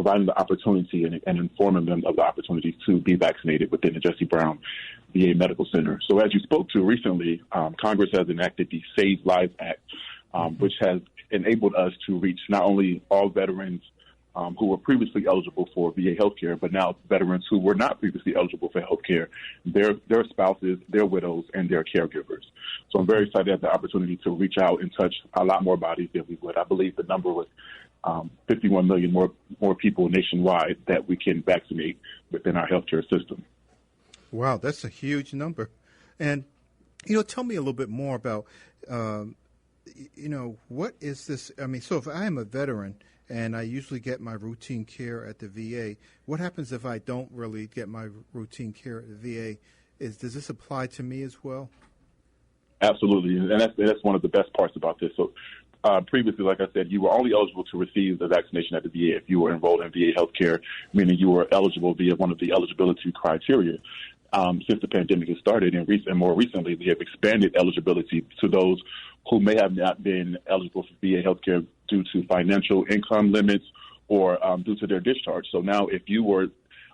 providing the opportunity and informing them of the opportunity to be vaccinated within the Jesse Brown VA Medical Center. So as you spoke to recently, Congress has enacted the Save Lives Act, which has enabled us to reach not only all veterans who were previously eligible for VA healthcare, but now veterans who were not previously eligible for healthcare, their spouses, their widows, and their caregivers. So I'm very excited at the opportunity to reach out and touch a lot more bodies than we would. I believe the number was 51 million more people nationwide that we can vaccinate within our healthcare system. Wow, that's a huge number. And, tell me a little bit more about, what is this? I mean, so if I am a veteran and I usually get my routine care at the VA, what happens if I don't really get my routine care at the VA? Does this apply to me as well? Absolutely, and that's one of the best parts about this. So previously, like I said, you were only eligible to receive the vaccination at the VA if you were enrolled in VA healthcare, meaning you were eligible via one of the eligibility criteria. Since the pandemic has started, and more recently, we have expanded eligibility to those who may have not been eligible for VA healthcare due to financial income limits or due to their discharge. So now if you were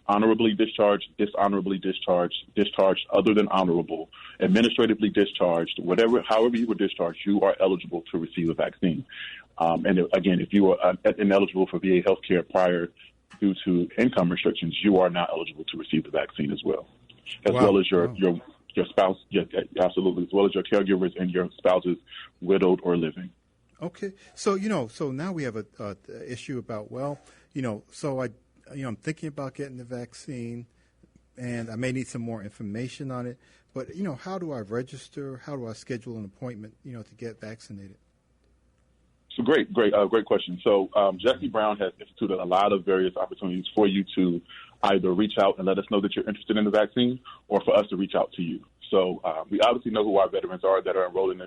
honorably discharged, dishonorably discharged, discharged other than honorable, administratively discharged, however you were discharged, you are eligible to receive a vaccine. And again, if you were ineligible for VA healthcare prior due to income restrictions, you are not eligible to receive the vaccine as well. As well as your spouse, absolutely, as well as your caregivers and your spouses, widowed or living. Okay, so so now we have a issue about I'm thinking about getting the vaccine, and I may need some more information on it. But how do I register? How do I schedule an appointment? To get vaccinated. So great question. So Jesse Brown has instituted a lot of various opportunities for you to either reach out and let us know that you're interested in the vaccine, or for us to reach out to you. So we obviously know who our veterans are that are enrolled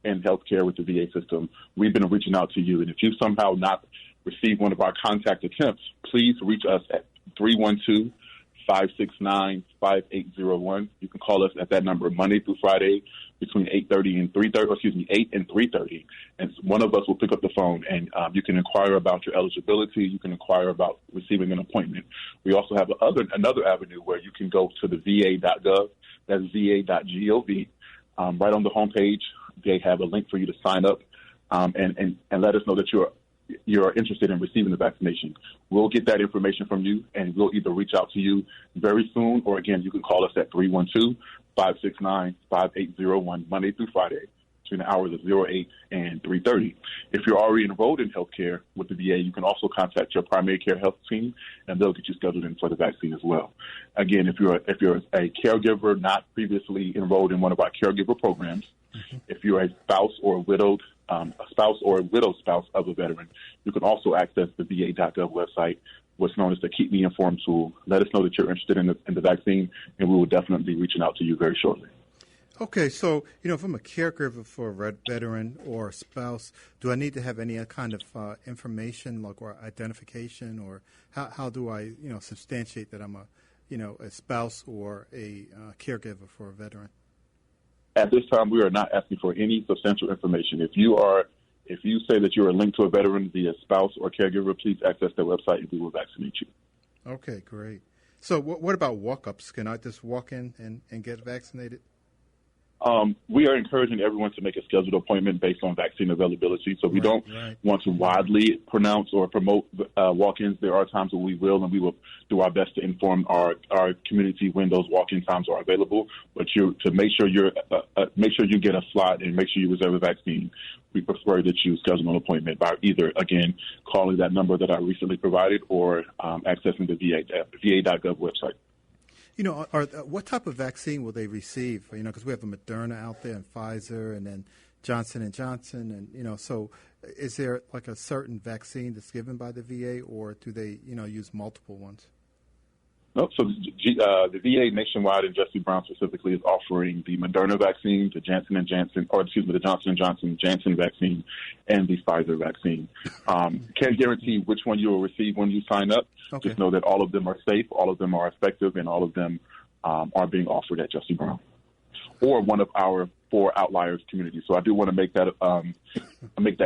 in healthcare with the VA system. We've been reaching out to you, and if you somehow not received one of our contact attempts, please reach us at 312-569-5801. You can call us at that number Monday through Friday between 8 and 3:30, and one of us will pick up the phone, and you can inquire about your eligibility. You can inquire about receiving an appointment. We also have another avenue where you can go to the VA.gov. That's VA.gov. Right on the homepage, they have a link for you to sign up and let us know that you're interested in receiving the vaccination. We'll get that information from you, and we'll either reach out to you very soon, or again, you can call us at 312-569-5801 Monday through Friday between the hours of 08 and 3:30. If you're already enrolled in healthcare with the VA, you can also contact your primary care health team, and they'll get you scheduled in for the vaccine as well. Again, if you're a caregiver not previously enrolled in one of our caregiver programs, if you're a spouse or a widowed spouse of a veteran, you can also access the VA.gov website, what's known as the Keep Me Informed tool. Let us know that you're interested in the vaccine, and we will definitely be reaching out to you very shortly. Okay, so, if I'm a caregiver for a veteran or a spouse, do I need to have any kind of information, or identification, or how do I, substantiate that I'm a spouse or a caregiver for a veteran? At this time, we are not asking for any substantial information. If you say that you are linked to a veteran via spouse or caregiver, please access their website and we will vaccinate you. Okay, great. So what about walk-ups? Can I just walk in and get vaccinated? We are encouraging everyone to make a scheduled appointment based on vaccine availability. So we don't want to widely pronounce or promote walk-ins. There are times where we will, and we will do our best to inform our community when those walk-in times are available. But to make sure you get a slot and make sure you reserve a vaccine, we prefer that you schedule an appointment by either, again, calling that number that I recently provided or accessing the VA.gov website. What type of vaccine will they receive? Because we have a Moderna out there and Pfizer and then Johnson & Johnson. And, so is there like a certain vaccine that's given by the VA, or do they, use multiple ones? No, so the VA nationwide and Jesse Brown specifically is offering the Moderna vaccine, the Johnson & Johnson Janssen vaccine, and the Pfizer vaccine. Can't guarantee which one you will receive when you sign up. Okay. Just know that all of them are safe, all of them are effective, and all of them are being offered at Jesse Brown or one of our for outliers community. So I do want to make that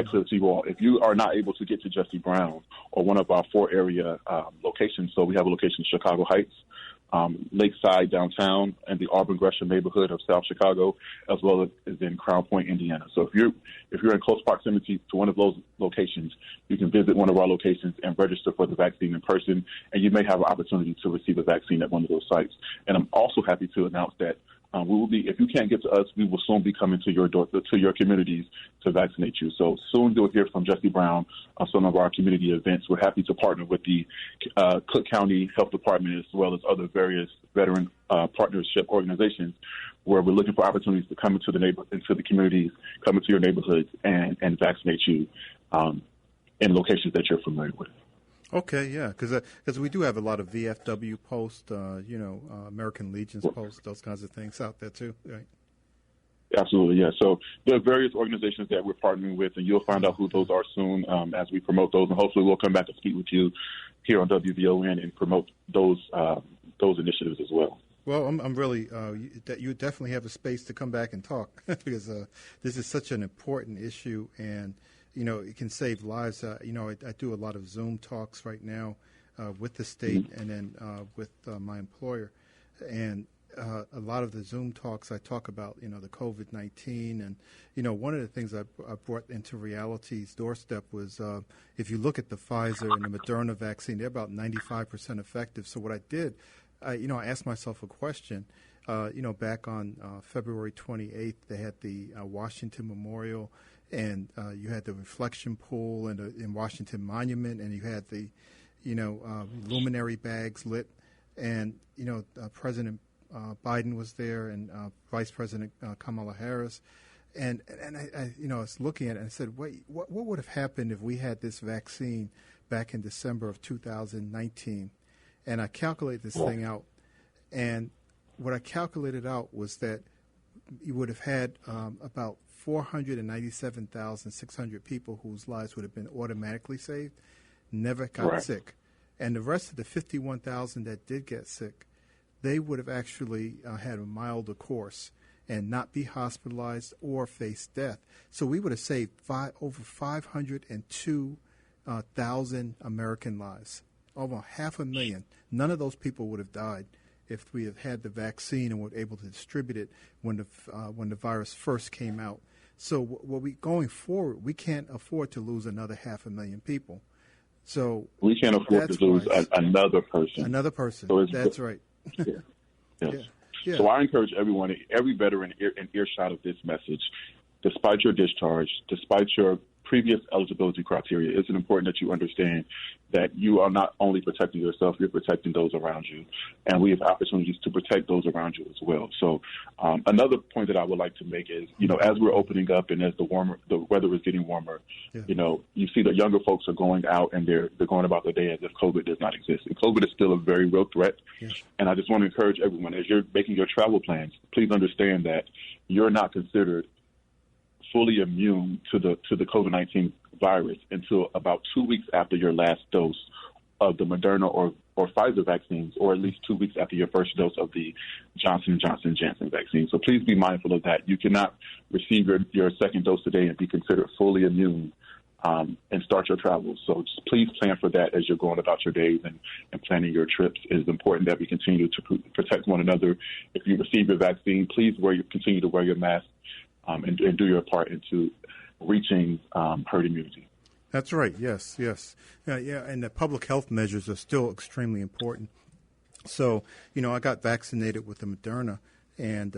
clear to you all. If you are not able to get to Jesse Brown or one of our 4 area locations, so we have a location in Chicago Heights, Lakeside downtown, and the Auburn Gresham neighborhood of South Chicago, as well as in Crown Point, Indiana. So if you're in close proximity to one of those locations, you can visit one of our locations and register for the vaccine in person, and you may have an opportunity to receive a vaccine at one of those sites. And I'm also happy to announce that we will be, if you can't get to us, we will soon be coming to your door, to your communities to vaccinate you. So soon you'll hear from Jesse Brown on some of our community events. We're happy to partner with the Cook County Health Department as well as other various veteran partnership organizations where we're looking for opportunities to come into the communities, come into your neighborhoods and vaccinate you in locations that you're familiar with. Okay, yeah, because we do have a lot of VFW posts, American Legion's posts, those kinds of things out there too, right? Absolutely, yeah. So there are various organizations that we're partnering with, and you'll find out who those are soon as we promote those, and hopefully we'll come back and speak with you here on WVON and promote those initiatives as well. Well, I'm really you definitely have a space to come back and talk because this is such an important issue, and it can save lives. I do a lot of Zoom talks right now with the state and then with my employer. And a lot of the Zoom talks I talk about, the COVID-19. And, one of the things I brought into reality's doorstep was if you look at the Pfizer and the Moderna vaccine, they're about 95% effective. So what I did, I asked myself a question. Back on February 28th, they had the Washington Memorial, and you had the reflection pool in Washington Monument, and you had the, luminary bags lit, and President Biden was there, and Vice President Kamala Harris, and I was looking at it and I said, wait, what would have happened if we had this vaccine back in December of 2019? And I calculated this thing out, and what I calculated out was that you would have had about 497,600 people whose lives would have been automatically saved, never got sick. And the rest of the 51,000 that did get sick, they would have actually had a milder course and not be hospitalized or face death. So we would have saved over 502,000 American lives, over 500,000. None of those people would have died if we had had the vaccine and were able to distribute it when the virus first came out. So going forward, we can't afford to lose another 500,000 people. So we can't afford to lose another person. Another person. So that's right. Yeah. Yes. Yeah. So I encourage everyone, every veteran in earshot of this message, despite your discharge, despite your previous eligibility criteria, it's important that you understand that you are not only protecting yourself, you're protecting those around you. And we have opportunities to protect those around you as well. So another point that I would like to make is, as we're opening up and as the weather is getting warmer, you see that younger folks are going out and they're going about their day as if COVID does not exist. And COVID is still a very real threat. Yes. And I just want to encourage everyone, as you're making your travel plans, please understand that you're not considered fully immune to the COVID-19 virus until about 2 weeks after your last dose of the Moderna or Pfizer vaccines, or at least 2 weeks after your first dose of the Johnson & Johnson Janssen vaccine. So please be mindful of that. You cannot receive your second dose today and be considered fully immune and start your travels. So just please plan for that as you're going about your days and planning your trips. It is important that we continue to protect one another. If you receive your vaccine, please continue to wear your mask and do your part into reaching herd immunity. That's right. Yes. And the public health measures are still extremely important. So, I got vaccinated with the Moderna, and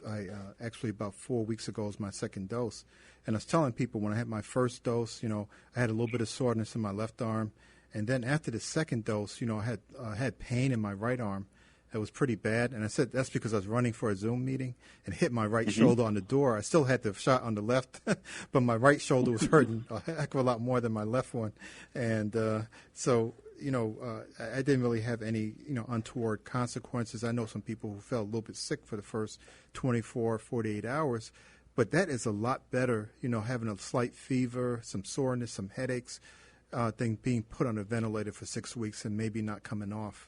I actually about 4 weeks ago was my second dose. And I was telling people when I had my first dose, I had a little bit of soreness in my left arm, and then after the second dose, I had pain in my right arm. It was pretty bad, and I said that's because I was running for a Zoom meeting and hit my right shoulder on the door. I still had the shot on the left, but my right shoulder was hurting a heck of a lot more than my left one. And so, I didn't really have any, untoward consequences. I know some people who felt a little bit sick for the first 24, 48 hours, but that is a lot better, having a slight fever, some soreness, some headaches, than being put on a ventilator for 6 weeks and maybe not coming off.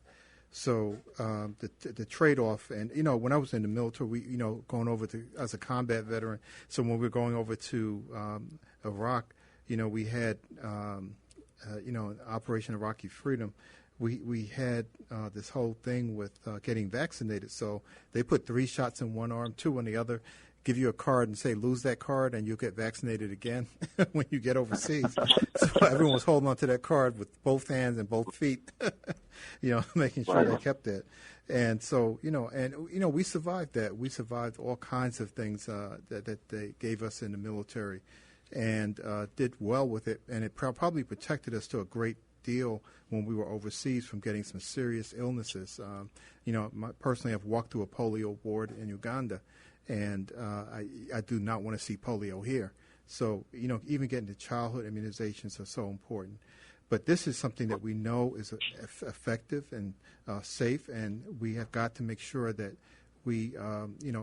So the trade-off, and when I was in the military, we going over to as a combat veteran. So when we were going over to Iraq, we had Operation Iraqi Freedom. We had this whole thing with getting vaccinated. So they put 3 shots in one arm, 2 in the other. Give you a card and say, lose that card and you'll get vaccinated again when you get overseas. So everyone was holding on to that card with both hands and both feet, making sure they kept it. And so, we survived that. We survived all kinds of things that they gave us in the military and did well with it. And it probably protected us to a great deal when we were overseas from getting some serious illnesses. Personally, I've walked through a polio ward in Uganda. And I do not want to see polio here. So, even getting to childhood immunizations are so important. But this is something that we know is effective and safe, and we have got to make sure that we,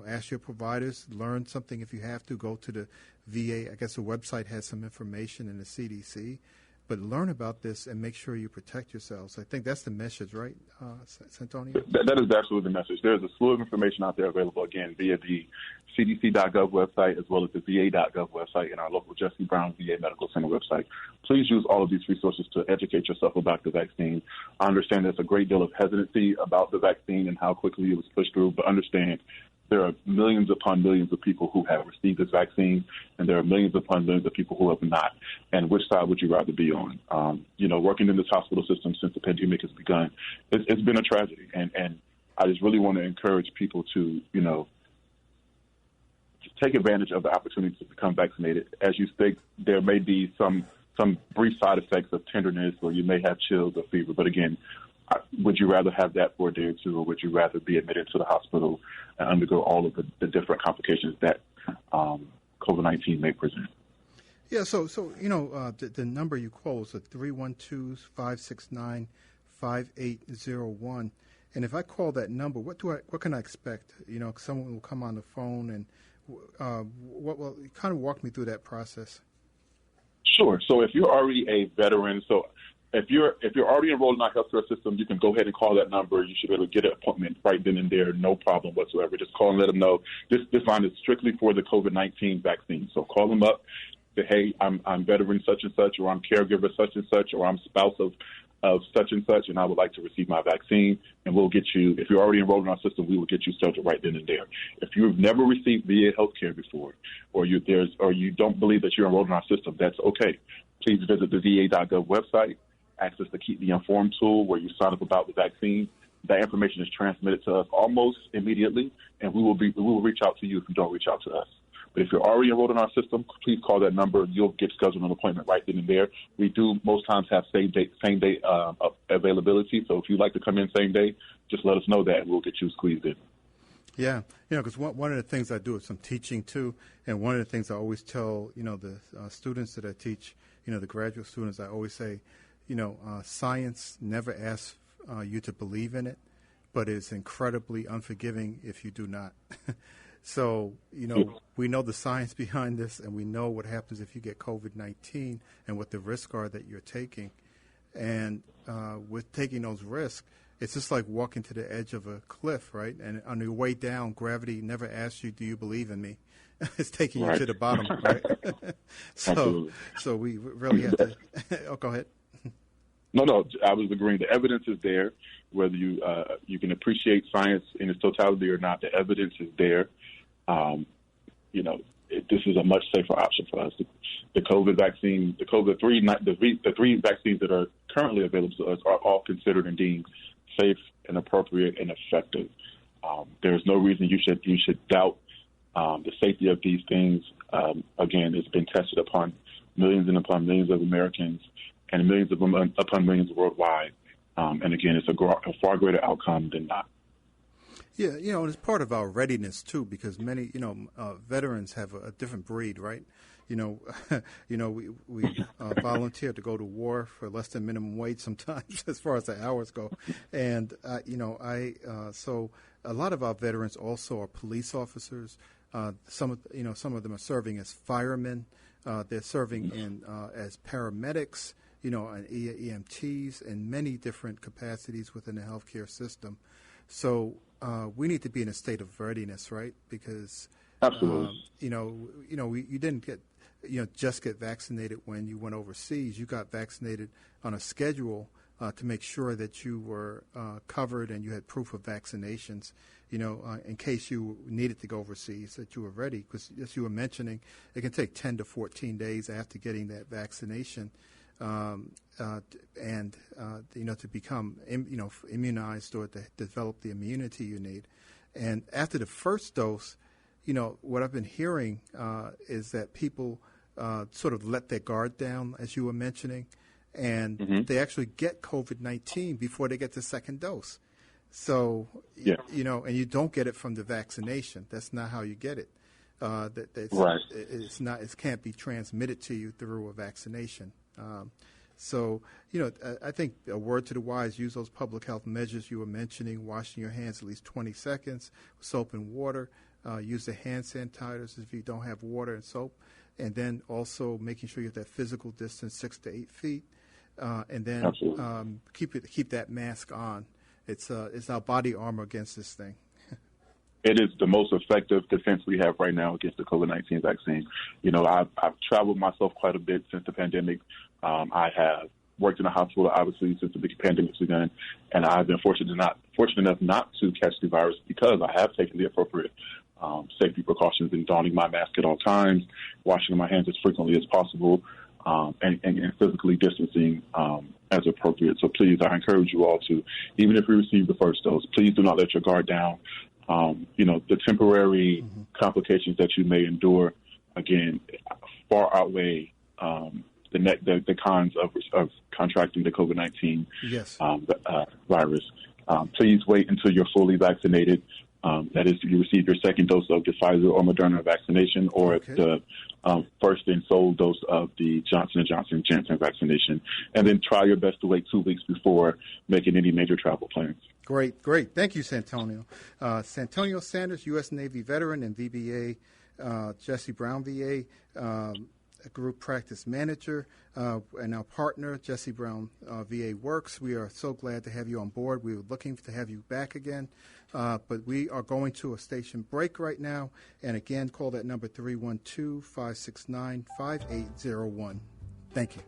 ask your providers, learn something if you have to, go to the VA. I guess the website has some information in the CDC. But learn about this and make sure you protect yourselves. I think that's the message, right, Santonio? That is absolutely the message. There's a slew of information out there available, again, via the CDC.gov website as well as the VA.gov website and our local Jesse Brown VA Medical Center website. Please use all of these resources to educate yourself about the vaccine. I understand there's a great deal of hesitancy about the vaccine and how quickly it was pushed through, but understand there are millions upon millions of people who have received this vaccine, and there are millions upon millions of people who have not. And which side would you rather be on? Working in this hospital system since the pandemic has begun, it's been a tragedy. And I just really want to encourage people to, just take advantage of the opportunity to become vaccinated. As you state, there may be some brief side effects of tenderness, or you may have chills or fever. But again, would you rather have that for a day or two, or would you rather be admitted to the hospital and undergo all of the different complications that COVID-19 may present? Yeah, so the number you call is 312-569-5801. And if I call that number, what can I expect? Someone will come on the phone and kind of walk me through that process. Sure. So if you're already a veteran, if you're already enrolled in our healthcare system, you can go ahead and call that number. You should be able to get an appointment right then and there, no problem whatsoever. Just call and let them know. This line is strictly for the COVID-19 vaccine. So call them up, say, hey, I'm veteran such and such, or I'm caregiver such and such, or I'm spouse of such and such, and I would like to receive my vaccine. And we'll get you, if you're already enrolled in our system, we will get you started right then and there. If you've never received VA health care before, or you don't believe that you're enrolled in our system, that's okay. Please visit the VA.gov website. Access the Keep Me Informed tool where you sign up about the vaccine. That information is transmitted to us almost immediately, and we will reach out to you if you don't reach out to us. But if you're already enrolled in our system, please call that number. You'll get scheduled an appointment right then and there. We do most times have same day availability. So if you'd like to come in same day, just let us know that, and we'll get you squeezed in. Yeah, because one of the things I do is some teaching too, and one of the things I always tell the students that I teach, the graduate students, I always say, science never asks you to believe in it, but it's incredibly unforgiving if you do not. So, we know the science behind this, and we know what happens if you get COVID-19 and what the risks are that you're taking. And with taking those risks, it's just like walking to the edge of a cliff, right? And on your way down, gravity never asks you, do you believe in me? It's taking you to the bottom, right? So we really have to – go ahead. No, I was agreeing. The evidence is there. Whether you can appreciate science in its totality or not, the evidence is there. This is a much safer option for us. The COVID vaccine, the three vaccines that are currently available to us are all considered and deemed safe and appropriate and effective. There's no reason you should doubt the safety of these things. Again, it's been tested upon millions and upon millions of Americans, and millions of them upon millions worldwide. And again, it's a far greater outcome than not. Yeah, and it's part of our readiness too, because many, veterans have a different breed, right? We volunteer to go to war for less than minimum wage sometimes, as far as the hours go, and so a lot of our veterans also are police officers. Some of them are serving as firemen. They're serving as paramedics. and EMTs and many different capacities within the healthcare system. So we need to be in a state of readiness, right? Because absolutely, you didn't just get vaccinated when you went overseas. You got vaccinated on a schedule to make sure that you were covered and you had proof of vaccinations, in case you needed to go overseas, that you were ready. Because as you were mentioning, it can take 10 to 14 days after getting that vaccination to become, immunized or to develop the immunity you need. And after the first dose, what I've been hearing is that people sort of let their guard down, as you were mentioning, and they actually get COVID-19 before they get the second dose. So, and you don't get it from the vaccination. That's not how you get it. Right. It can't be transmitted to you through a vaccination. I think a word to the wise, use those public health measures you were mentioning, washing your hands at least 20 seconds, soap and water, use the hand sanitizers if you don't have water and soap, and then also making sure you have that physical distance 6 to 8 feet, and then keep that mask on. It's our body armor against this thing. It is the most effective defense we have right now against the COVID-19 vaccine. I've traveled myself quite a bit since the pandemic. I have worked in a hospital, obviously, since the pandemic began, and I've been fortunate enough not to catch the virus because I have taken the appropriate safety precautions in donning my mask at all times, washing my hands as frequently as possible, and physically distancing as appropriate. So please, I encourage you all to, even if you receive the first dose, please do not let your guard down. The temporary complications that you may endure, again, far outweigh the cons of contracting the COVID-19 virus. Please wait until you're fully vaccinated. That is, you receive your second dose of the Pfizer or Moderna vaccination, or the first and sole dose of the Johnson & Johnson Janssen vaccination, and then try your best to wait 2 weeks before making any major travel plans. Great. Thank you, Santonio. Santonio Sanders, U.S. Navy veteran and VBA, Jesse Brown, VA, group practice manager, and our partner, Jesse Brown, VA Works. We are so glad to have you on board. We were looking to have you back again, but we are going to a station break right now. And again, call that number 312-569-5801. Thank you.